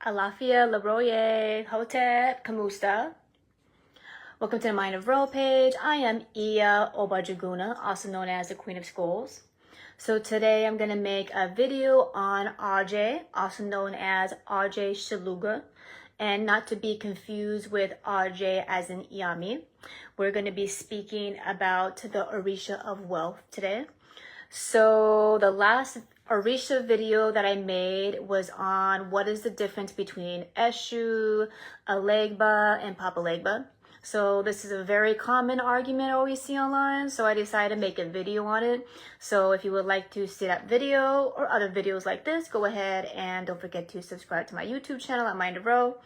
Alafia, Labroye, Hotep, Kamusta. Welcome to the Mind of Ro page. I am Iya Obajaguna, also known as the Queen of Skulls. So today I'm going to make a video on Aje, also known as Aje Shaluga, and not to be confused with Aje as in Iyami. We're going to be speaking about the Orisha of wealth today. So the last Orisha video that I made was on what is the difference between Eshu, Alegba, and Papa Legba. So this is a very common argument I always see online, so I decided to make a video on it. So if you would like to see that video or other videos like this, go ahead and don't forget to subscribe to my YouTube channel at Mind of Ro.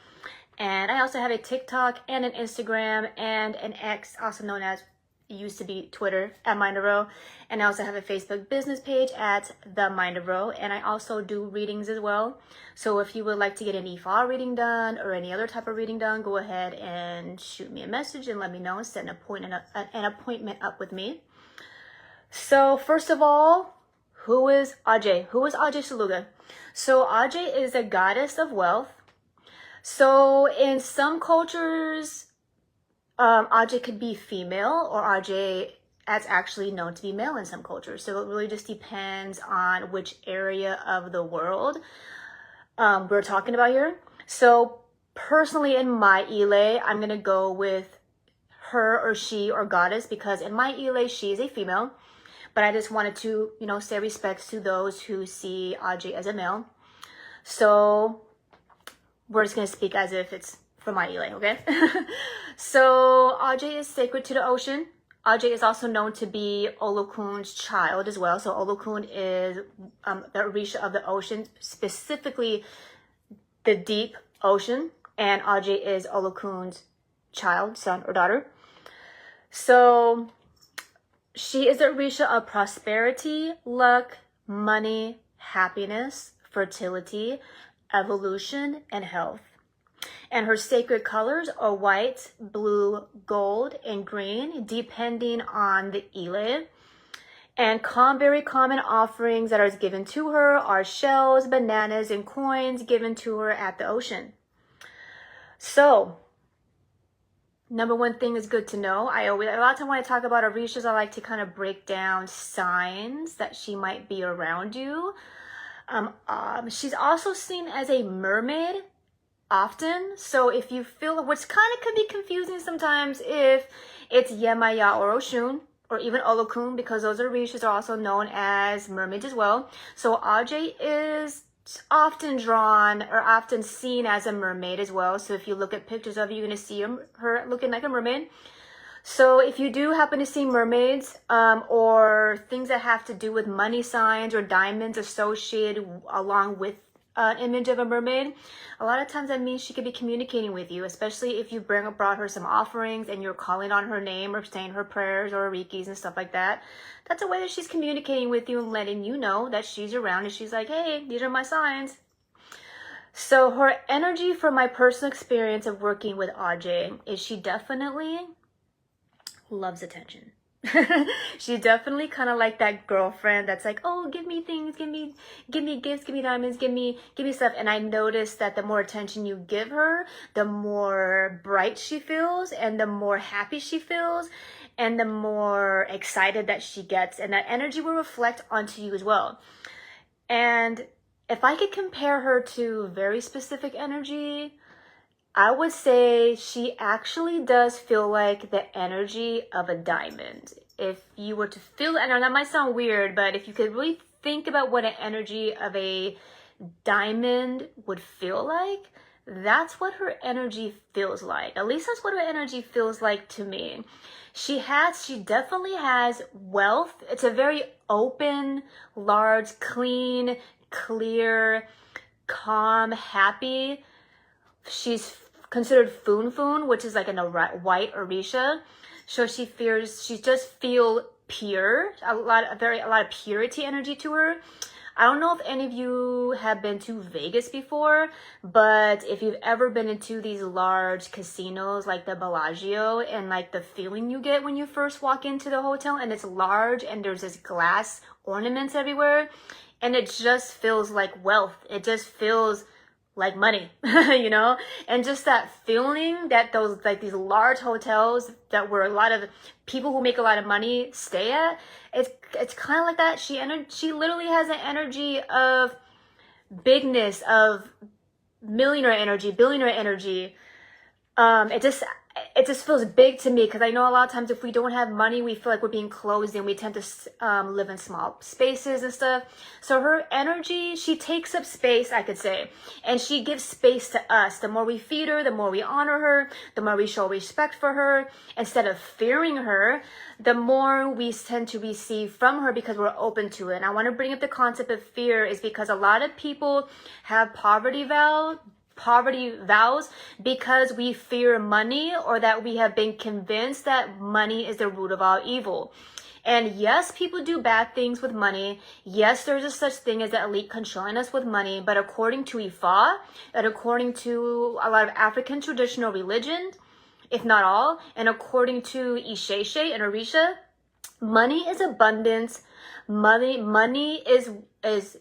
And I also have a TikTok and an Instagram and an X, also known as, it used to be Twitter, at Mind of Ro. And I also have a Facebook business page at The Mind of Ro. And I also do readings as well. So if you would like to get an Ifa reading done or any other type of reading done, go ahead and shoot me a message and let me know and set an appointment up with me. So first of all, who is Aje? Who is Aje Shaluga? So Aje is a goddess of wealth. So in some cultures, Aje could be female, or Aje is actually known to be male in some cultures. So it really just depends on which area of the world we're talking about here. So personally in my Ile, I'm going to go with her or she or goddess, because in my Ile, she is a female. But I just wanted to, say respects to those who see Aje as a male. So we're just going to speak as if it's from my Ile, okay? So Aje is sacred to the ocean. Aje is also known to be Olokun's child as well. So Olokun is the Orisha of the ocean, specifically the deep ocean. And Aje is Olokun's child, son, or daughter. So she is the Orisha of prosperity, luck, money, happiness, fertility, evolution, and health. And her sacred colors are white, blue, gold, and green, depending on the Ile. And very common offerings that are given to her are shells, bananas, and coins given to her at the ocean. So, number one thing is good to know. A lot of times when I talk about Orishas, I like to kind of break down signs that she might be around you. She's also seen as a mermaid often. So if you feel, which kind of can be confusing sometimes if it's Yemaya or Oshun or even Olokun, because those Orishas are also known as mermaids as well. So Aje is often drawn or often seen as a mermaid as well. So if you look at pictures of her, you're going to see her looking like a mermaid. So if you do happen to see mermaids or things that have to do with money signs or diamonds associated along with an image of a mermaid, a lot of times that means she could be communicating with you, especially if you brought her some offerings and you're calling on her name or saying her prayers or rikis and stuff like that. That's a way that she's communicating with you and letting you know that she's around, and she's like, hey, these are my signs. So her energy, from my personal experience of working with Aje, is she definitely loves attention. She's definitely kind of like that girlfriend that's like, oh, give me things, give me gifts, give me diamonds, give me stuff. And I noticed that the more attention you give her, the more bright she feels and the more happy she feels and the more excited that she gets, and that energy will reflect onto you as well. And if I could compare her to very specific energy, I would say she actually does feel like the energy of a diamond. If you were to feel, I know that might sound weird, but if you could really think about what an energy of a diamond would feel like, that's what her energy feels like. At least that's what her energy feels like to me. She definitely has wealth. It's a very open, large, clean, clear, calm, happy. She's considered Funfun, which is like a white Orisha. So she just feel pure, a lot of purity energy to her. I don't know if any of you have been to Vegas before, but if you've ever been into these large casinos like the Bellagio, and like the feeling you get when you first walk into the hotel and it's large and there's this glass ornaments everywhere, and it just feels like wealth. It just feels like money, you know? And just that feeling that those, like these large hotels that where a lot of people who make a lot of money stay at, it's kind of like that. She literally has an energy of bigness, of millionaire energy, billionaire energy. It just feels big to me, because I know a lot of times if we don't have money, we feel like we're being closed in. We tend to live in small spaces and stuff. So her energy, she takes up space, I could say, and she gives space to us. The more we feed her, the more we honor her, the more we show respect for her, instead of fearing her, the more we tend to receive from her because we're open to it. And I want to bring up the concept of fear is because a lot of people have poverty vows because we fear money, or that we have been convinced that money is the root of all evil. And yes, people do bad things with money. Yes, there's a such thing as the elite controlling us with money. But according to Ifa, and according to a lot of African traditional religion, if not all, and according to Aje and Orisha, money is abundance. Money is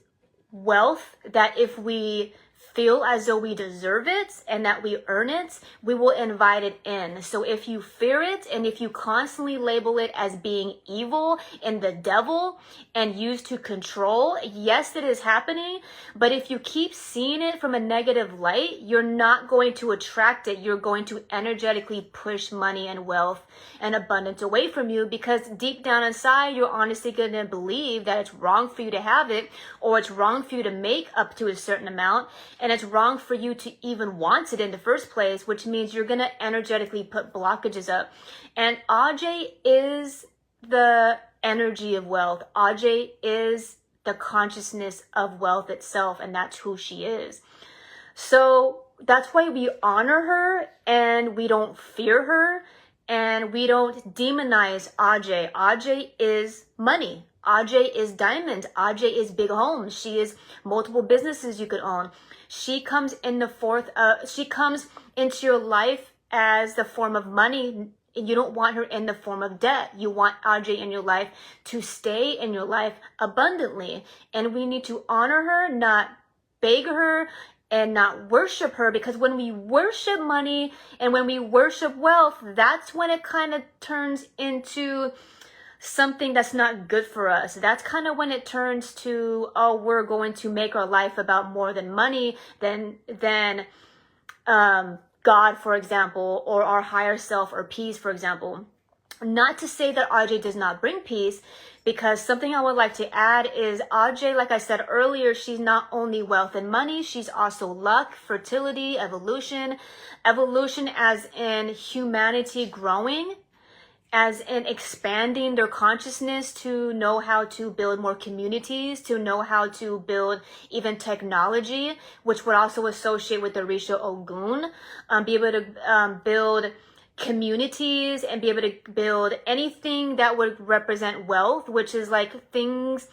wealth that if we feel as though we deserve it and that we earn it, we will invite it in. So if you fear it, and if you constantly label it as being evil and the devil and used to control, yes, it is happening. But if you keep seeing it from a negative light, you're not going to attract it. You're going to energetically push money and wealth and abundance away from you, because deep down inside, you're honestly going to believe that it's wrong for you to have it, or it's wrong for you to make up to a certain amount. And it's wrong for you to even want it in the first place, which means you're going to energetically put blockages up. And Aje is the energy of wealth. Aje is the consciousness of wealth itself, and that's who she is. So that's why we honor her, and we don't fear her, and we don't demonize Aje. Aje is money. Aje is diamond. Aje is big homes. She is multiple businesses you could own. She comes in she comes into your life as the form of money. You don't want her in the form of debt. You want Aje in your life to stay in your life abundantly. And we need to honor her, not beg her, and not worship her, because when we worship money and when we worship wealth, that's when it kind of turns into something that's not good for us. That's kind of when it turns to, oh, we're going to make our life about more than money, than God, for example, or our higher self, or peace, for example. Not to say that Aje does not bring peace, because something I would like to add is Aje, like I said earlier, she's not only wealth and money, she's also luck, fertility, evolution as in humanity growing, as in expanding their consciousness to know how to build more communities, to know how to build even technology, which would also associate with the Orisha Ogun, be able to build communities and be able to build anything that would represent wealth, which is like things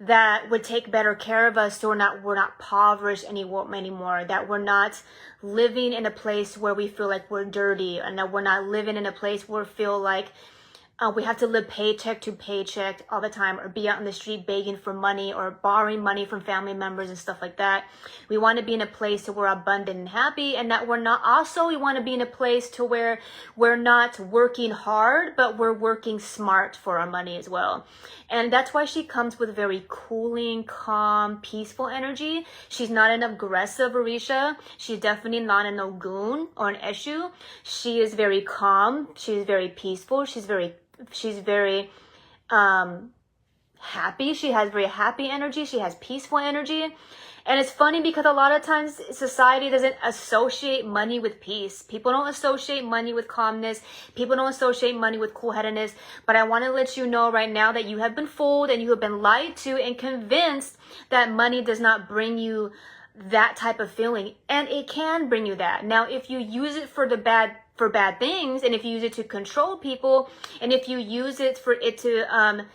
that would take better care of us, so we're not impoverished anymore, that we're not living in a place where we feel like we're dirty, and that we're not living in a place where we feel like we have to live paycheck to paycheck all the time, or be out in the street begging for money or borrowing money from family members and stuff like that. We want to be in a place where we're abundant and happy, and that we want to be in a place to where we're not working hard, but we're working smart for our money as well. And that's why she comes with very cooling, calm, peaceful energy. She's not an aggressive Orisha. She's definitely not an Ogun or an Eshu. She is very calm. She's very peaceful. She's very happy. She has very happy energy. She has peaceful energy. And it's funny because a lot of times society doesn't associate money with peace. People don't associate money with calmness. People don't associate money with cool-headedness. But I want to let you know right now that you have been fooled and you have been lied to and convinced that money does not bring you that type of feeling. And it can bring you that. Now, if you use it for bad things, and if you use it to control people, and if you use it for it to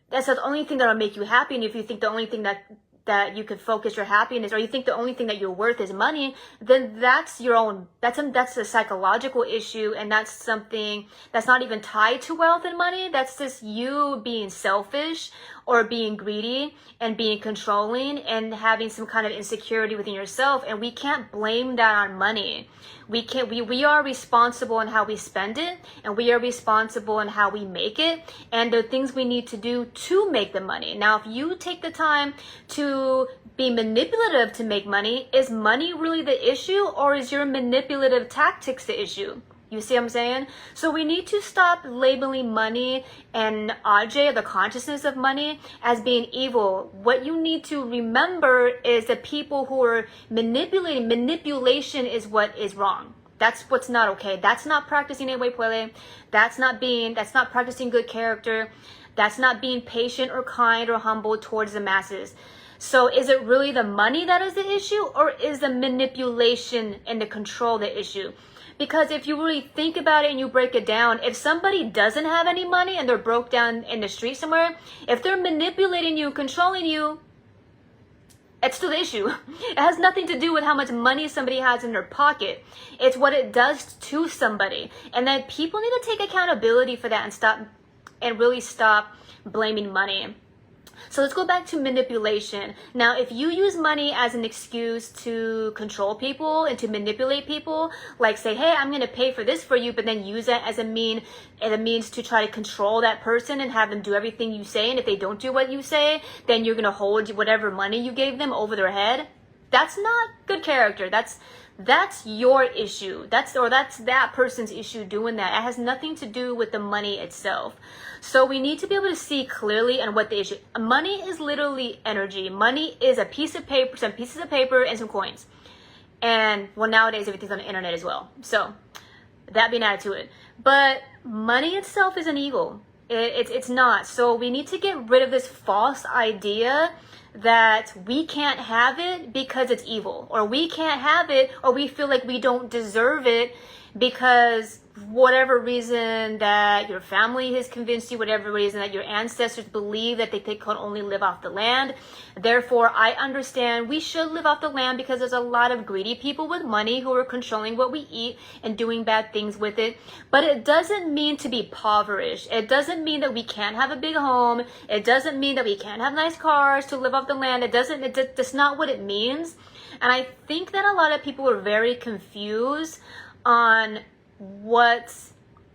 that's the only thing that'll make you happy, and if you think the only thing that you could focus your happiness, or you think the only thing that you're worth is money, then that's a psychological issue, and that's something that's not even tied to wealth and money. That's just you being selfish, or being greedy and being controlling and having some kind of insecurity within yourself. And we can't blame that on money. We are responsible in how we spend it, and we are responsible in how we make it, and the things we need to do to make the money. Now, if you take the time to be manipulative to make money, is money really the issue, or is your manipulative tactics the issue? You see what I'm saying? So we need to stop labeling money and Aje, the consciousness of money, as being evil. What you need to remember is the people who are manipulating. Manipulation is what is wrong. That's what's not okay. That's not practicing ewe puele. That's not practicing good character. That's not being patient or kind or humble towards the masses. So is it really the money that is the issue, or is the manipulation and the control the issue? Because if you really think about it and you break it down, if somebody doesn't have any money and they're broke down in the street somewhere, if they're manipulating you, controlling you, it's still the issue. It has nothing to do with how much money somebody has in their pocket. It's what it does to somebody. And then people need to take accountability for that and really stop blaming money. So let's go back to manipulation. Now, if you use money as an excuse to control people and to manipulate people, like say, hey, I'm going to pay for this for you, but then use that as a means to try to control that person and have them do everything you say. And if they don't do what you say, then you're going to hold whatever money you gave them over their head. That's not good character. That's your issue. That's that person's issue doing that. It has nothing to do with the money itself. So we need to be able to see clearly on what the issue. Money is literally energy. Money is a piece of paper, some pieces of paper and some coins. And well, nowadays everything's on the internet as well. So that being added to it. But money itself isn't evil. It's not. So we need to get rid of this false idea that we can't have it because it's evil, or we can't have it, or we feel like we don't deserve it because whatever reason that your family has convinced you, whatever reason that your ancestors believe that they could only live off the land. Therefore, I understand we should live off the land because there's a lot of greedy people with money who are controlling what we eat and doing bad things with it. But it doesn't mean to be impoverished. It doesn't mean that we can't have a big home. It doesn't mean that we can't have nice cars to live off the land. That's not what it means. And I think that a lot of people are very confused on what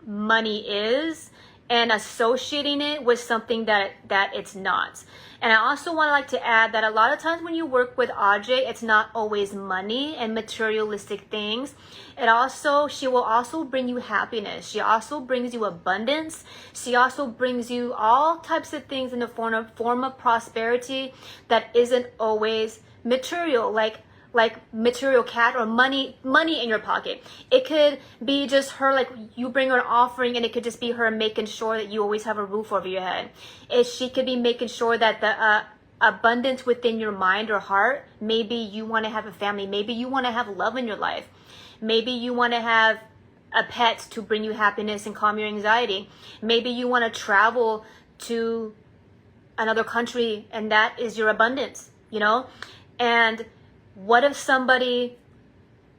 money is and associating it with something that it's not. And I also want to add that a lot of times when you work with Aje, it's not always money and materialistic things. She will also bring you happiness. She also brings you abundance. She also brings you all types of things in the form of prosperity that isn't always material, like material cash or money in your pocket. It could be just her, like you bring her an offering and it could just be her making sure that you always have a roof over your head. She could be making sure that the abundance within your mind or heart, maybe you want to have a family, maybe you want to have love in your life, maybe you want to have a pet to bring you happiness and calm your anxiety, maybe you want to travel to another country and that is your abundance, and what if somebody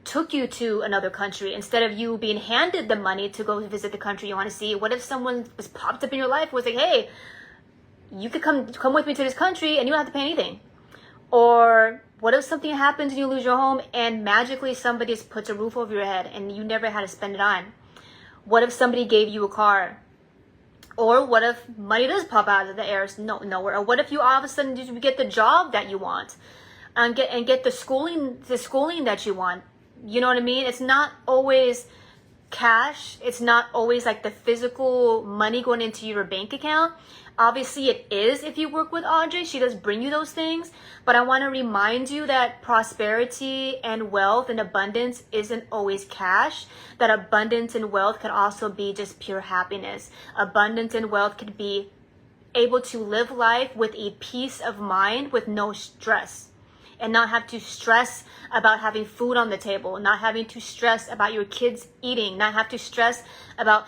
took you to another country instead of you being handed the money to go visit the country you want to see? What if someone was popped up in your life was like, hey, you could come with me to this country and you don't have to pay anything? Or what if something happens and you lose your home and magically somebody just puts a roof over your head and you never had to spend it on? What if somebody gave you a car? Or what if money does pop out of the air nowhere? Or what if you all of a sudden you get the job that you want? And get the schooling that you want. You know what I mean? It's not always cash. It's not always like the physical money going into your bank account. Obviously it is if you work with Aje. She does bring you those things. But I want to remind you that prosperity and wealth and abundance isn't always cash. That abundance and wealth could also be just pure happiness. Abundance and wealth could be able to live life with a peace of mind with no stress. And not have to stress about having food on the table, not having to stress about your kids eating, not have to stress about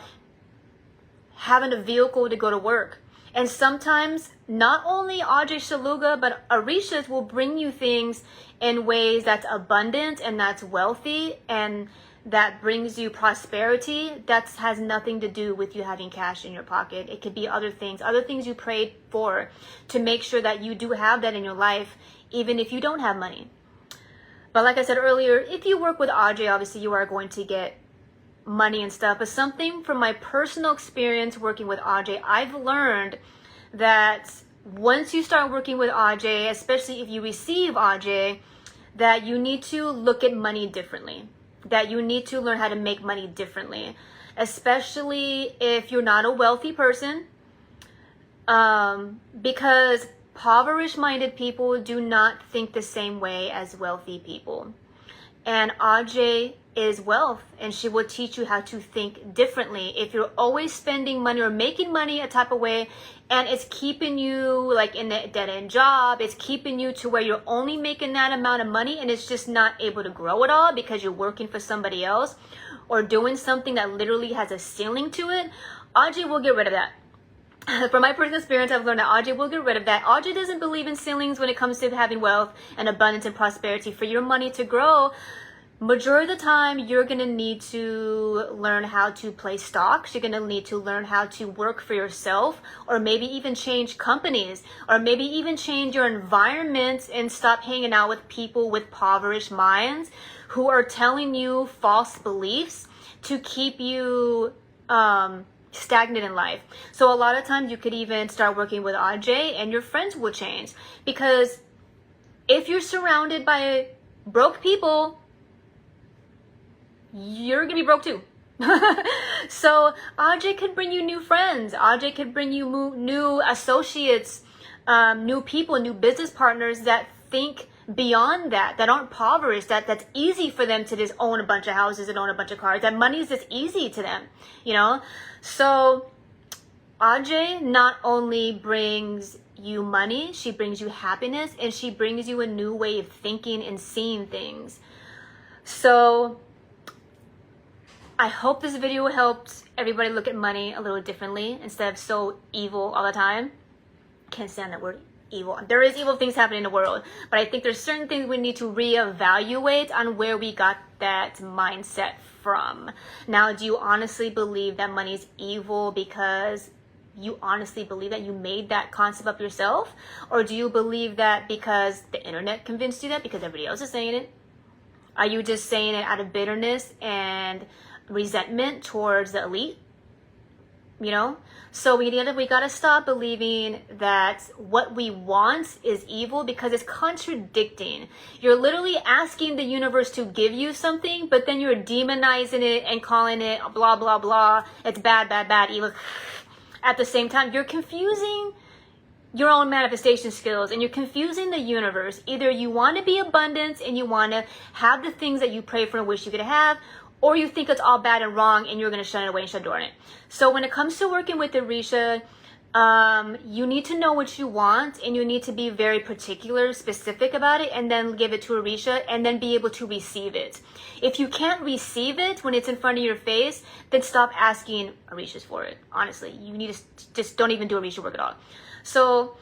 having a vehicle to go to work. And sometimes not only Aje Shaluga, but Orishas will bring you things in ways that's abundant and that's wealthy and that brings you prosperity, that has nothing to do with you having cash in your pocket. It could be other things you prayed for to make sure that you do have that in your life, even if you don't have money. But like I said earlier, if you work with Aje, obviously you are going to get money and stuff. But something from my personal experience working with Aje, I've learned that once you start working with Aje, especially if you receive Aje, that you need to look at money differently. That you need to learn how to make money differently, especially if you're not a wealthy person, because impoverished-minded people do not think the same way as wealthy people. And Aje is wealth, and she will teach you how to think differently. If you're always spending money or making money a type of way, and it's keeping you like in a dead-end job, it's keeping you to where you're only making that amount of money and it's just not able to grow at all because you're working for somebody else or doing something that literally has a ceiling to it, Aje will get rid of that. From my personal experience, I've learned that Aje will get rid of that. Aje doesn't believe in ceilings when it comes to having wealth and abundance and prosperity. For your money to grow, majority of the time, you're going to need to learn how to play stocks. You're going to need to learn how to work for yourself, or maybe even change companies, or maybe even change your environment and stop hanging out with people with impoverished minds who are telling you false beliefs to keep you stagnant in life. So a lot of times you could even start working with Aje and your friends will change, because if you're surrounded by broke people, you're gonna be broke too. So Aje could bring you new friends. Aje could bring you new associates, new people, new business partners that think beyond that aren't impoverished, that's easy for them to just own a bunch of houses and own a bunch of cars, that money is just easy to them, you know. So Aje not only brings you money, she brings you happiness, and she brings you a new way of thinking and seeing things. So I hope this video helped everybody look at money a little differently instead of so evil all the time. Can't stand that word, evil. There is evil things happening in the world, but I think there's certain things we need to reevaluate on where we got that mindset from. Now, do you honestly believe that money is evil because you honestly believe that you made that concept up yourself? Or do you believe that because the internet convinced you that, because everybody else is saying it? Are you just saying it out of bitterness and resentment towards the elite? You know, so we gotta stop believing that what we want is evil, because it's contradicting. You're literally asking the universe to give you something, but then you're demonizing it and calling it blah blah blah. It's bad, bad, bad, evil. At the same time, you're confusing your own manifestation skills, and you're confusing the universe. Either you want to be abundant and you want to have the things that you pray for and wish you could have, or you think it's all bad and wrong and you're going to shun it away and shut the door on it. So when it comes to working with Orisha, you need to know what you want, and you need to be very particular, specific about it, and then give it to Orisha, and then be able to receive it. If you can't receive it when it's in front of your face, then stop asking Orishas for it. Honestly, you need to just don't even do Orisha work at all. So,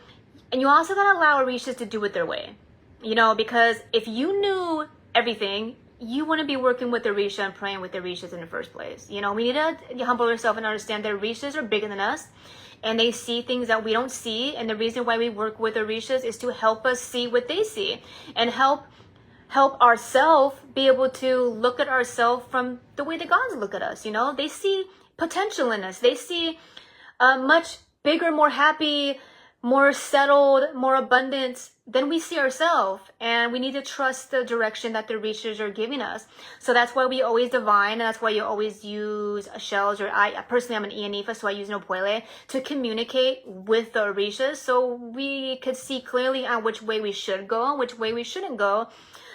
and you also gotta allow Orishas to do it their way, you know, because if you knew everything, you wouldn't be working with Orisha and praying with Orishas in the first place. You know, we need to humble ourselves and understand that Orishas are bigger than us, and they see things that we don't see. And the reason why we work with Orishas is to help us see what they see, and help ourselves be able to look at ourselves from the way the gods look at us. You know, they see potential in us. They see much bigger, more happy, more settled, more abundant than we see ourselves. And we need to trust the direction that the Orishas are giving us. So that's why we always divine, and that's why you always use shells, or I personally, I'm an Ianifa, so I use Nopuele to communicate with the Orishas, so we could see clearly on which way we should go and which way we shouldn't go,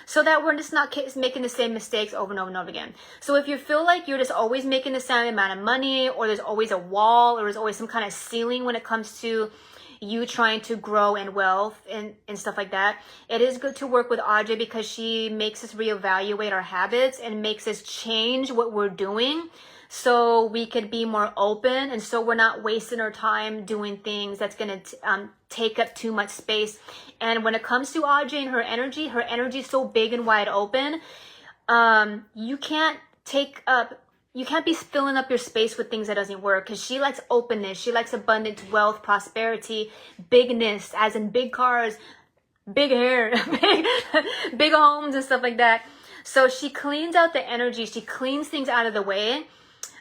so that we're just not making the same mistakes over and over and over again. So if you feel like you're just always making the same amount of money, or there's always a wall, or there's always some kind of ceiling when it comes to you trying to grow in wealth and stuff like that, it is good to work with Aje, because she makes us reevaluate our habits and makes us change what we're doing, so we could be more open, and so we're not wasting our time doing things that's going to take up too much space. And when it comes to Aje and her energy is so big and wide open, you can't you can't be filling up your space with things that doesn't work, because she likes openness. She likes abundance, wealth, prosperity, bigness, as in big cars, big hair, big homes and stuff like that. So she cleans out the energy. She cleans things out of the way.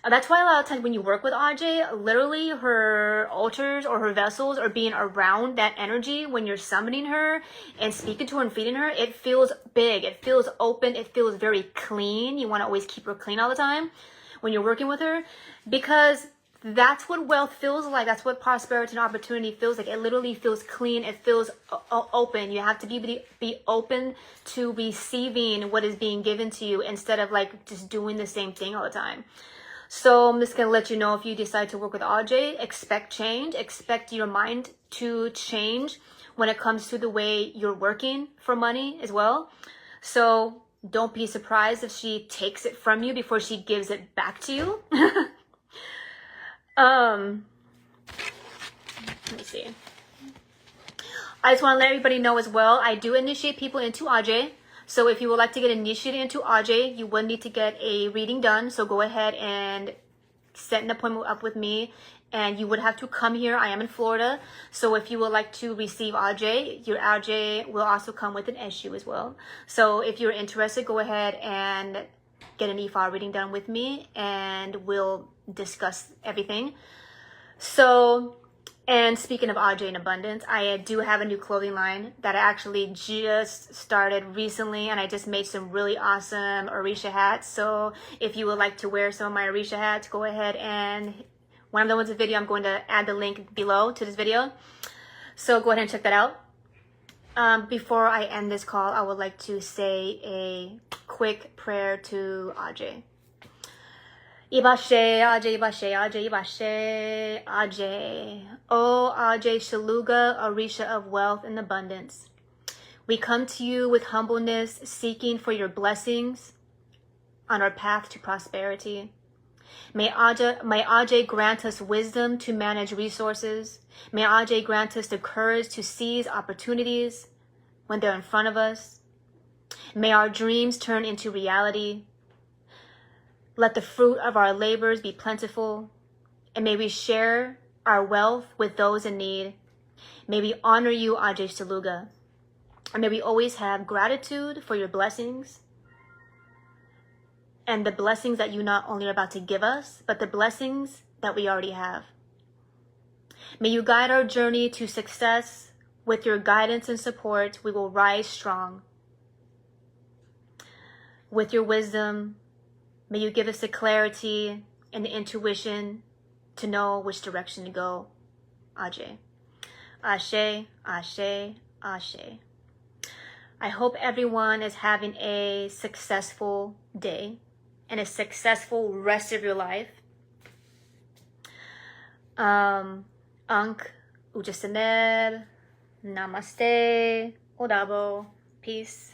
That's why a lot of times when you work with Aje, literally her altars or her vessels are being around that energy. When you're summoning her and speaking to her and feeding her, it feels big. It feels open. It feels very clean. You want to always keep her clean all the time when you're working with her, because that's what wealth feels like. That's what prosperity and opportunity feels like. It literally feels clean. It feels open. You have to be open to receiving what is being given to you, instead of like just doing the same thing all the time. So I'm just going to let you know, if you decide to work with Aje, expect change. Expect your mind to change when it comes to the way you're working for money as well. So don't be surprised if she takes it from you before she gives it back to you. Let me see. I just want to let everybody know as well, I do initiate people into Aje. So if you would like to get initiated into Aje, you would need to get a reading done. So go ahead and set an appointment up with me, and you would have to come here. I am in Florida. So if you would like to receive Aje, your Aje will also come with an issue as well. So if you're interested, go ahead and get an e-file reading done with me, and we'll discuss everything. So, and speaking of Aje and abundance, I do have a new clothing line that I actually just started recently, and I just made some really awesome Orisha hats. So if you would like to wear some of my Orisha hats, go ahead, and when I'm done with the video, I'm going to add the link below to this video. So go ahead and check that out. Before I end this call, I would like to say a quick prayer to Aje. Ibashe, Aje, Ibashe, Aje, Ibashe, Aje. O Aje Shaluga Orisha of wealth and abundance, we come to you with humbleness, seeking for your blessings on our path to prosperity. May Aje grant us wisdom to manage resources. May Aje grant us the courage to seize opportunities when they're in front of us. May our dreams turn into reality. Let the fruit of our labors be plentiful, and may we share our wealth with those in need. May we honor you, Aje Shaluga, and may we always have gratitude for your blessings, and the blessings that you not only are about to give us, but the blessings that we already have. May you guide our journey to success. With your guidance and support, we will rise strong. With your wisdom, may you give us the clarity and the intuition to know which direction to go. Aje. Ashe, Ashe, Ashe. I hope everyone is having a successful day and a successful rest of your life. Ankh, Ujasaner, Namaste, Odabo, peace.